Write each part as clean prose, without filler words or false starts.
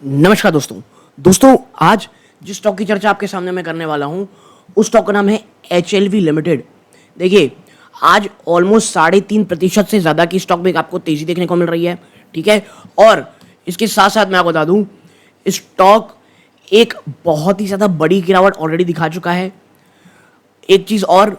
नमस्कार दोस्तों आज जिस स्टॉक की चर्चा आपके सामने मैं करने वाला हूं उस स्टॉक का नाम है HLV लिमिटेड। देखिए, आज ऑलमोस्ट 3.5% से ज़्यादा की स्टॉक में आपको तेज़ी देखने को मिल रही है। ठीक है, और इसके साथ साथ मैं आपको बता दूं, स्टॉक एक बहुत ही ज़्यादा बड़ी गिरावट ऑलरेडी दिखा चुका है। एक चीज़ और,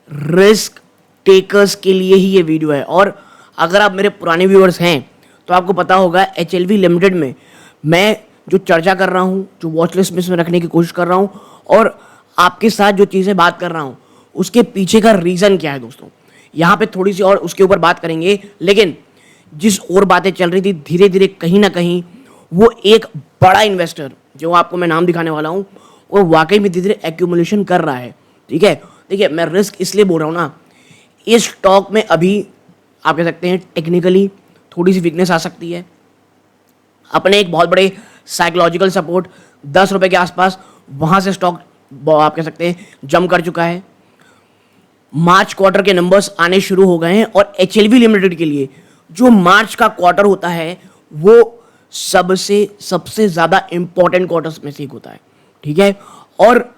रिस्क टेकर्स के लिए ही ये वीडियो है, और अगर आप मेरे पुराने व्यूअर्स हैं तो आपको पता होगा HLV लिमिटेड में मैं जो चर्चा कर रहा हूँ, जो वॉच लिस्ट में इसमें रखने की कोशिश कर रहा हूँ और आपके साथ जो चीज़ें बात कर रहा हूँ उसके पीछे का रीज़न क्या है दोस्तों, यहाँ पे थोड़ी सी और उसके ऊपर बात करेंगे। लेकिन जिस और बातें चल रही थी, धीरे धीरे कहीं ना कहीं वो एक बड़ा इन्वेस्टर जो आपको मैं नाम दिखाने वाला हूँ वो वाकई में धीरे धीरे एक्यूमुलेशन कर रहा है। ठीक है, देखिए मैं रिस्क इसलिए बोल रहा हूँ ना, इस स्टॉक में अभी आप कह सकते हैं टेक्निकली थोड़ी सी वीकनेस आ सकती है। अपने एक बहुत बड़े साइकोलॉजिकल सपोर्ट 10 रुपए के आसपास वहां से स्टॉक आप कह सकते हैं जंप कर चुका है। मार्च क्वार्टर के नंबर्स आने शुरू हो गए हैं और HLV लिमिटेड के लिए जो मार्च का क्वार्टर होता है वो सबसे ज़्यादा इंपॉर्टेंट क्वार्टर्स में से एक होता है। ठीक है, और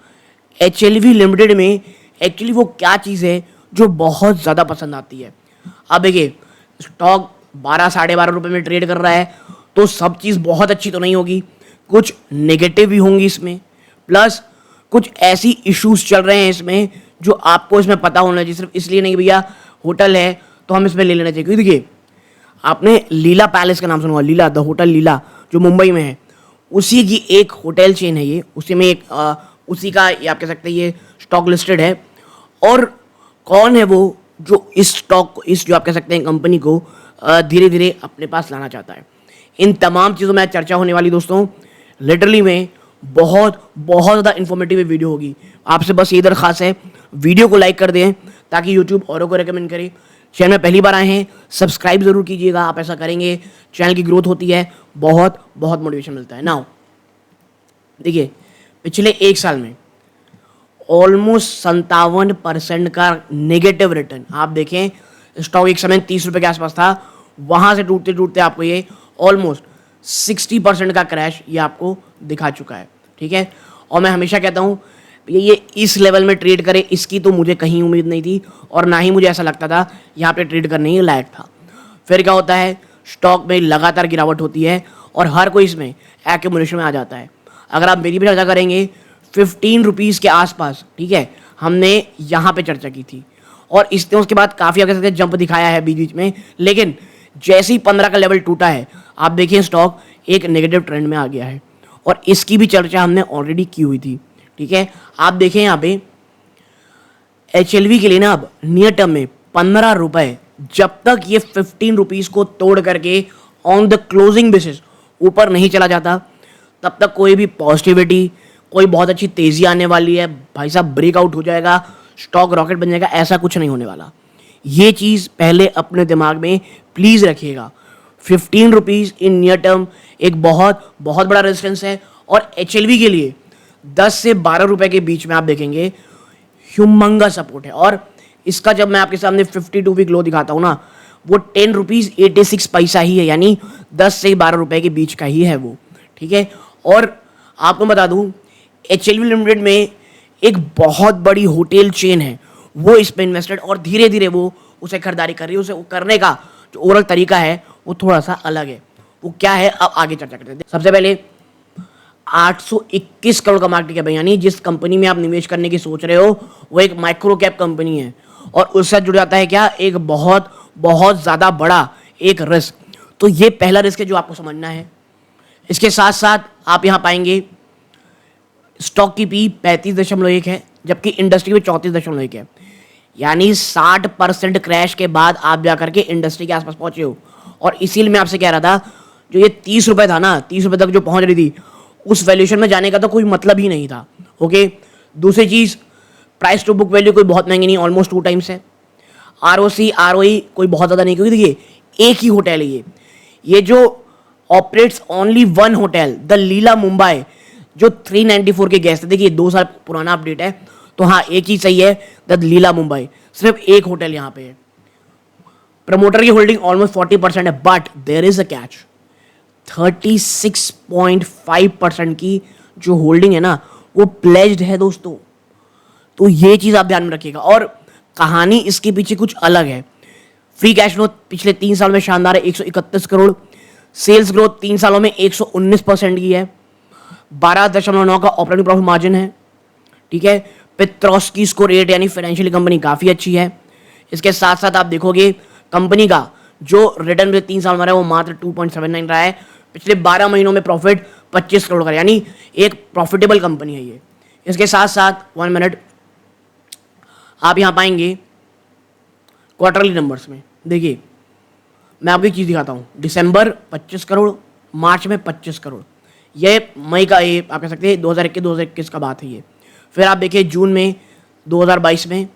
HLV लिमिटेड में एक्चुअली वो क्या चीज़ है जो बहुत ज़्यादा पसंद आती है। अब देखिए, स्टॉक 12-12.5 रुपये में ट्रेड कर रहा है तो सब चीज़ बहुत अच्छी तो नहीं होगी, कुछ नेगेटिव भी होंगी इसमें, प्लस कुछ ऐसी इश्यूज चल रहे हैं इसमें जो आपको इसमें पता होना चाहिए। सिर्फ इसलिए नहीं भैया होटल है तो हम इसमें ले लेना चाहिए, क्योंकि देखिए आपने लीला पैलेस का नाम सुना होगा, लीला द होटल लीला जो मुंबई में है, उसी की एक होटल चेन है ये, उसी में एक उसी का ये आप कह सकते हैं ये स्टॉक लिस्टेड है। और कौन है वो जो इस स्टॉक को, इस जो आप कह सकते हैं कंपनी को धीरे धीरे अपने पास लाना चाहता है। इन तमाम चीज़ों में चर्चा होने वाली दोस्तों, लिटरली में बहुत ज़्यादा इन्फॉर्मेटिव वीडियो होगी। आपसे बस ये दरख्वास्त है, वीडियो को लाइक कर दें ताकि यूट्यूब औरों को रेकमेंड करे। चैनल में पहली बार आए हैं सब्सक्राइब जरूर कीजिएगा, आप ऐसा करेंगे चैनल की ग्रोथ होती है, बहुत मोटिवेशन मिलता है। नाउ देखिए, पिछले एक साल में ऑलमोस्ट 57% का नेगेटिव रिटर्न आप देखें। स्टॉक एक समय 30 रुपये के आसपास था, वहाँ से टूटते आपको ये ऑलमोस्ट 60% का क्रैश ये आपको दिखा चुका है। ठीक है, और मैं हमेशा कहता हूँ ये इस लेवल में ट्रेड करे, इसकी तो मुझे कहीं उम्मीद नहीं थी और ना ही मुझे ऐसा लगता था यहाँ पे ट्रेड करने ही लायक था। फिर क्या होता है, स्टॉक में लगातार गिरावट होती है और हर कोई इसमें एक्यूमुलेशन में आ जाता है। अगर आप मेरी भी चर्चा करेंगे 15 रुपीज़ के आसपास, ठीक है, हमने यहाँ पे चर्चा की थी और इसने उसके बाद काफ़ी आगे जंप दिखाया है बीच में, लेकिन जैसे ही 15 का लेवल टूटा है आप देखिए स्टॉक एक नेगेटिव ट्रेंड में आ गया है और इसकी भी चर्चा हमने ऑलरेडी की हुई थी। ठीक है, आप देखें यहाँ पे HLV के लिए ना अब नियर टर्म में 15 रुपए, जब तक ये 15 रुपीज़ को तोड़ करके ऑन द क्लोजिंग बेसिस ऊपर नहीं चला जाता तब तक कोई भी पॉजिटिविटी, कोई बहुत अच्छी तेज़ी आने वाली है भाई साहब, ब्रेकआउट हो जाएगा, स्टॉक रॉकेट बन जाएगा, ऐसा कुछ नहीं होने वाला। ये चीज़ पहले अपने दिमाग में प्लीज़ रखिएगा। 15 रुपीज़ इन नियर टर्म एक बहुत बड़ा रेजिस्टेंस है और HLV के लिए 10 से 12 रुपए के बीच में आप देखेंगे ह्यूमंगा सपोर्ट है। और इसका जब मैं आपके सामने 52 वीक लो दिखाता हूँ ना, वो 10 रुपीज़ 86 पैसा ही है, यानी 10 से 12 रुपए के बीच का ही है वो। ठीक है, और आपको बता दूँ HLV लिमिटेड में एक बहुत बड़ी होटल चेन है, वो इस पर इन्वेस्टेड और धीरे धीरे वो उसे खरीदारी कर रही है। उसे करने का जो ओवरऑल तरीका है वो थोड़ा सा अलग है। वो क्या है, अब आगे चर्चा करते हैं। सबसे पहले 821 करोड़ का मार्केट कैप है, यानी जिस कंपनी में आप निवेश करने की सोच रहे हो वो एक माइक्रो कैप कंपनी है और उससे जुड़ जाता है क्या, एक बहुत ज़्यादा बड़ा एक रिस्क। तो ये पहला रिस्क है जो आपको समझना है। इसके साथ साथ आप यहाँ पाएंगे स्टॉक की पी 35.1 है, जबकि इंडस्ट्री में 34.1 है, यानी 60% क्रैश के बाद आप जाकर के इंडस्ट्री के आसपास पहुंचे हो। और इसीलिए मैं आपसे कह रहा था, जो ये 30 रुपये था ना, 30 रुपये तक जो पहुंच रही थी, उस वैल्यूएशन में जाने का तो कोई मतलब ही नहीं था। ओके, दूसरी चीज़, प्राइस टू बुक वैल्यू कोई बहुत महंगी नहीं, ऑलमोस्ट 2 टाइम्स है। ROC ROE कोई बहुत ज़्यादा नहीं, क्योंकि देखिए एक ही होटल है ये जो operates only one hotel, the Leela Mumbai, जो 394 के गैस थे। देखिए 2 साल पुराना अपडेट है, तो हाँ एक ही सही है, द लीला मुंबई, सिर्फ एक होटल यहाँ पे है। प्रमोटर की होल्डिंग ऑलमोस्ट 40% है, but there is a catch. 36.5% की जो होल्डिंग है ना वो प्लेज्ड है दोस्तों। तो ये चीज़ आप ध्यान में रखिएगा। और कहानी इसके पीछे कुछ अलग है। फ्री कैश फ्लो पिछले 3 साल में शानदार है, 131 करोड़। सेल्स ग्रोथ 3 सालों में 119% की है। 12.9 का ऑपरेटिंग प्रॉफिट मार्जिन है। ठीक है, पेट्रोस्की स्कोर 8 यानी फाइनेंशियली कंपनी काफ़ी अच्छी है। इसके साथ साथ आप देखोगे कंपनी का जो रिटर्न पिछले 3 साल में रहा है वो मात्र 2.79 रहा है। पिछले 12 महीनों में प्रॉफिट 25 करोड़ का, यानी एक प्रॉफिटेबल कंपनी है ये। इसके साथ साथ 1 मिनट आप यहाँ पाएंगे क्वार्टरली नंबर्स में। देखिए मैं आपको एक चीज़ दिखाता हूँ। दिसंबर 25 करोड़, मार्च में 25 करोड़, ये मई का, ये आप कह सकते हैं 2021 का बात है ये। फिर आप देखिए जून में 2022 में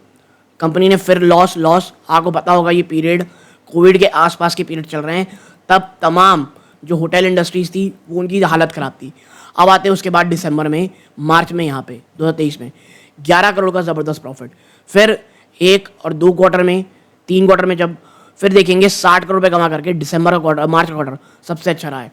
कंपनी ने फिर लॉस। आपको पता होगा ये पीरियड कोविड के आसपास के पीरियड चल रहे हैं, तब तमाम जो होटल इंडस्ट्रीज थी वो उनकी हालत ख़राब थी। अब आते हैं उसके बाद दिसंबर में, मार्च में, यहाँ पे 2023 में 11 करोड़ का ज़बरदस्त प्रॉफिट। फिर 1 और 2 क्वार्टर में, 3 क्वार्टर में जब फिर देखेंगे 60 करोड़ रुपये कमा करके दिसंबर का क्वार्टर, मार्च का क्वार्टर सबसे अच्छा रहा है।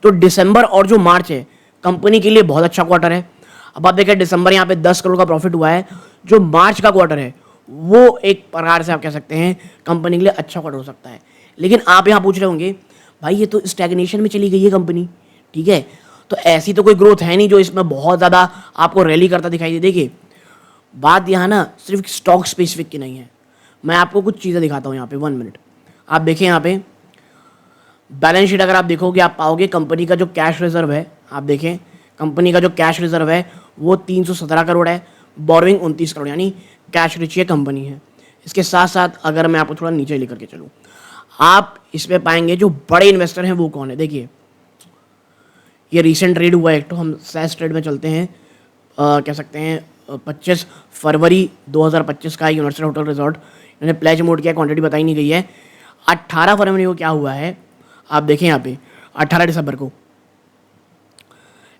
तो दिसंबर और जो मार्च है कंपनी के लिए बहुत अच्छा क्वार्टर है। अब आप देखें दिसंबर यहाँ पे 10 करोड़ का प्रॉफिट हुआ है। जो मार्च का क्वार्टर है वो एक प्रकार से आप कह सकते हैं कंपनी के लिए अच्छा क्वार्टर हो सकता है। लेकिन आप यहाँ पूछ रहे होंगे भाई ये तो स्टैग्नेशन में चली गई है कंपनी, ठीक है, तो ऐसी तो कोई ग्रोथ है नहीं जो इसमें बहुत ज़्यादा आपको रैली करता दिखाई दे। देखिए बात यहाँ ना सिर्फ स्टॉक स्पेसिफिक की नहीं है। मैं आपको कुछ चीज़ें दिखाता हूँ यहाँ पे। 1 मिनट आप देखें यहाँ पे बैलेंस शीट अगर आप देखोगे आप पाओगे कंपनी का जो कैश रिजर्व है, आप देखें कंपनी का जो कैश रिजर्व है वो 317 करोड़ है। बोरोइंग 29 करोड़, यानी कैश रिच ये कंपनी है। इसके साथ साथ अगर मैं आपको थोड़ा नीचे लेकर के चलूँ, आप इसमें पाएंगे जो बड़े इन्वेस्टर हैं वो कौन है। देखिए ये रिसेंट ट्रेड हुआ है, तो हम सेस ट्रेड में चलते हैं। कह सकते हैं 25 फरवरी 2025 का यूनिवर्सल होटल रिजॉर्ट इन्होंने प्लेज मोड किया, क्वांटिटी बताई नहीं गई है। 18 फरवरी को क्या हुआ है आप देखें यहाँ पे, 18 दिसंबर को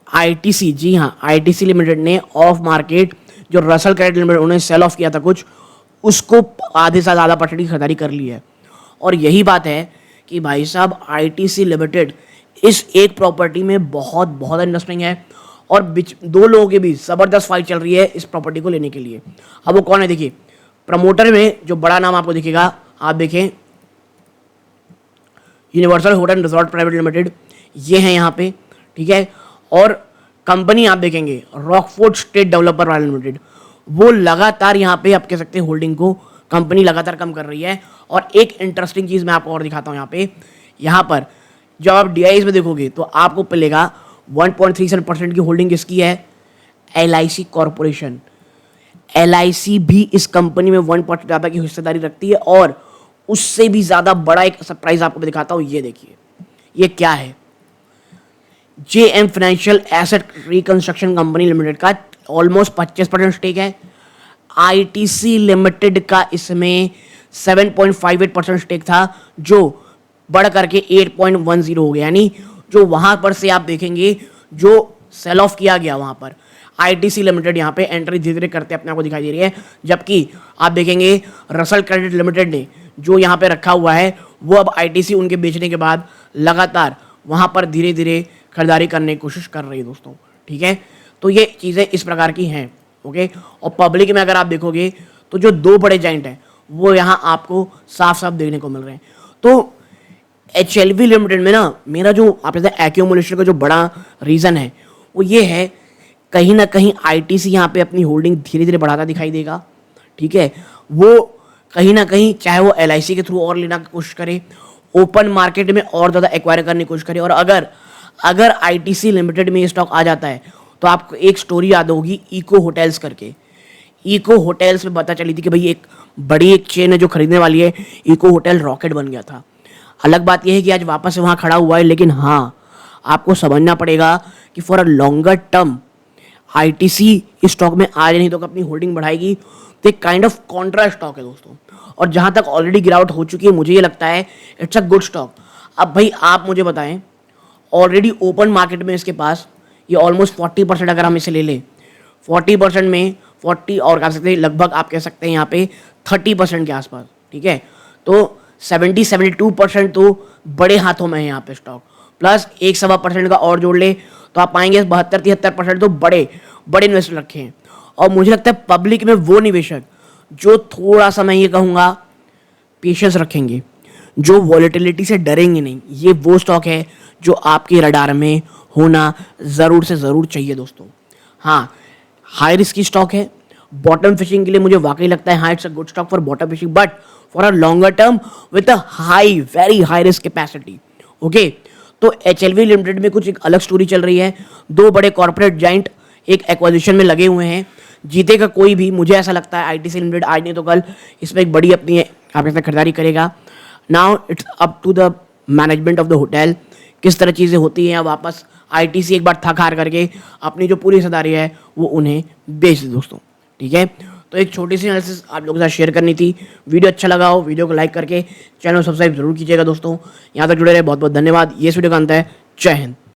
आईटीसी, जी हाँ आईटीसी लिमिटेड ने ऑफ मार्केट जो रसल क्रेडिट लिमिटेड उन्होंने सेल ऑफ किया था कुछ, उसको आधे से ज़्यादा परसेंट की खरीदारी कर ली है। और यही बात है कि भाई साहब आईटीसी लिमिटेड इस एक प्रॉपर्टी में बहुत बहुत इंटरेस्टिंग है और दो लोगों के बीच ज़बरदस्त फाइट चल रही है इस प्रॉपर्टी को लेने के लिए। अब वो कौन है देखिए, प्रमोटर में जो बड़ा नाम आपको दिखेगा आप देखें universal hotel resort private limited, ये है यहाँ पे, ठीक है। और कंपनी आप देखेंगे Rockfort state developer private limited, वो लगातार यहाँ पे आप कह सकते हैं होल्डिंग को कंपनी लगातार कम कर रही है। और एक इंटरेस्टिंग चीज़ मैं आपको और दिखाता हूँ यहाँ पर जब आप डीआईएस में देखोगे तो आपको मिलेगा 1.37% की होल्डिंग किसकी है, एलआईसी कॉरपोरेशन। एलआईसी भी इस कंपनी में 1% ज़्यादा की हिस्सेदारी रखती है। और उससे भी ज़्यादा बड़ा एक सरप्राइज आपको दिखाता हूँ, ये देखिए ये क्या है। JM financial asset reconstruction company limited का ऑलमोस्ट 25% स्टेक है। आईटीसी लिमिटेड का इसमें 7.58% स्टेक था जो बढ़ करके 8.10 हो गया। यानी जो वहां पर से आप देखेंगे जो सेल ऑफ किया गया वहां पर आईटीसी लिमिटेड यहाँ पे एंट्री धीरे धीरे करते अपने आप को दिखाई दे रही है। जबकि आप देखेंगे रसल क्रेडिट लिमिटेड ने जो यहाँ पे रखा हुआ है वो अब आईटीसी उनके बेचने के बाद लगातार वहाँ पर धीरे धीरे खरीदारी करने की कोशिश कर रही है दोस्तों, ठीक है। तो ये चीज़ें इस प्रकार की हैं, ओके। और पब्लिक में अगर आप देखोगे तो जो दो बड़े जाइंट हैं वो यहाँ आपको साफ साफ देखने को मिल रहे हैं। तो एचएलवी लिमिटेड में ना मेरा जो आप कहते हैं एक्यूमुलेशन का जो बड़ा रीज़न है वो ये है, कहीं ना कहीं आईटीसी यहाँ पे अपनी होल्डिंग धीरे धीरे बढ़ाता दिखाई देगा, ठीक है। वो कहीं ना कहीं चाहे वो एलआईसी के थ्रू और लेना की कोशिश करे, ओपन मार्केट में और ज़्यादा एक्वायर करने की कोशिश करे। और अगर आईटीसी लिमिटेड में ये स्टॉक आ जाता है तो आपको एक स्टोरी याद होगी इको होटल्स करके। इको होटल्स में पता चली थी कि भाई एक बड़ी एक चेन है जो खरीदने वाली है, इको होटल रॉकेट बन गया था। अलग बात यह है कि आज वापस से वहाँ खड़ा हुआ है, लेकिन हाँ आपको समझना पड़ेगा कि for a longer term ITC इस स्टॉक में आज नहीं तो अपनी होल्डिंग बढ़ाएगी। तो एक काइंड ऑफ कॉन्ट्रा स्टॉक है दोस्तों। और जहाँ तक ऑलरेडी गिरावट हो चुकी है मुझे ये लगता है इट्स अ गुड स्टॉक। अब भाई आप मुझे बताएं, ऑलरेडी ओपन मार्केट में इसके पास ये ऑलमोस्ट 40% अगर हम इसे ले लें, 40% में 40 और कह सकते हैं लगभग आप कह सकते हैं यहाँ पे 30% के आसपास, ठीक है। तो 70-72% तो बड़े हाथों में है यहाँ पे स्टॉक। प्लस 1-1.25% का और जोड़ ले तो आप पाएंगे 72-73% तो बड़े बड़े इन्वेस्टर रखे हैं। और मुझे लगता है पब्लिक में वो निवेशक जो थोड़ा सा मैं ये कहूँगा पेशेंस रखेंगे, जो वॉलेटिलिटी से डरेंगे नहीं, ये वो स्टॉक है जो आपके रडार में होना ज़रूर से ज़रूर चाहिए दोस्तों। हाँ, हाई रिस्क की स्टॉक है, बॉटम फिशिंग के लिए मुझे वाकई लगता है हाँ it's a good stock for bottom fishing, but for a longer term with a high very high risk capacity. Okay, तो HLV लिमिटेड में कुछ एक अलग स्टोरी चल रही है। दो बड़े कॉर्पोरेट जाइंट एक एक्वाजिशन में लगे हुए हैं, जीतेगा कोई भी, मुझे ऐसा लगता है ITC लिमिटेड आज नहीं तो कल इसमें एक बड़ी अपनी आपके साथ खरीदारी करेगा। Now it's up to the management of the hotel, किस तरह चीज़ें होती हैं। वापस ITC एक बार थक हार करके अपनी जो पूरी हिस्सेदारी है वो उन्हें बेच दे दोस्तों। ठीक है, तो एक छोटी सी एनालिसिस आप लोगों के साथ शेयर करनी थी। वीडियो अच्छा लगा हो वीडियो को लाइक करके चैनल सब्सक्राइब जरूर कीजिएगा दोस्तों। यहाँ तक जुड़े रहे बहुत बहुत धन्यवाद। ये इस वीडियो का अंत है। जय हिंद।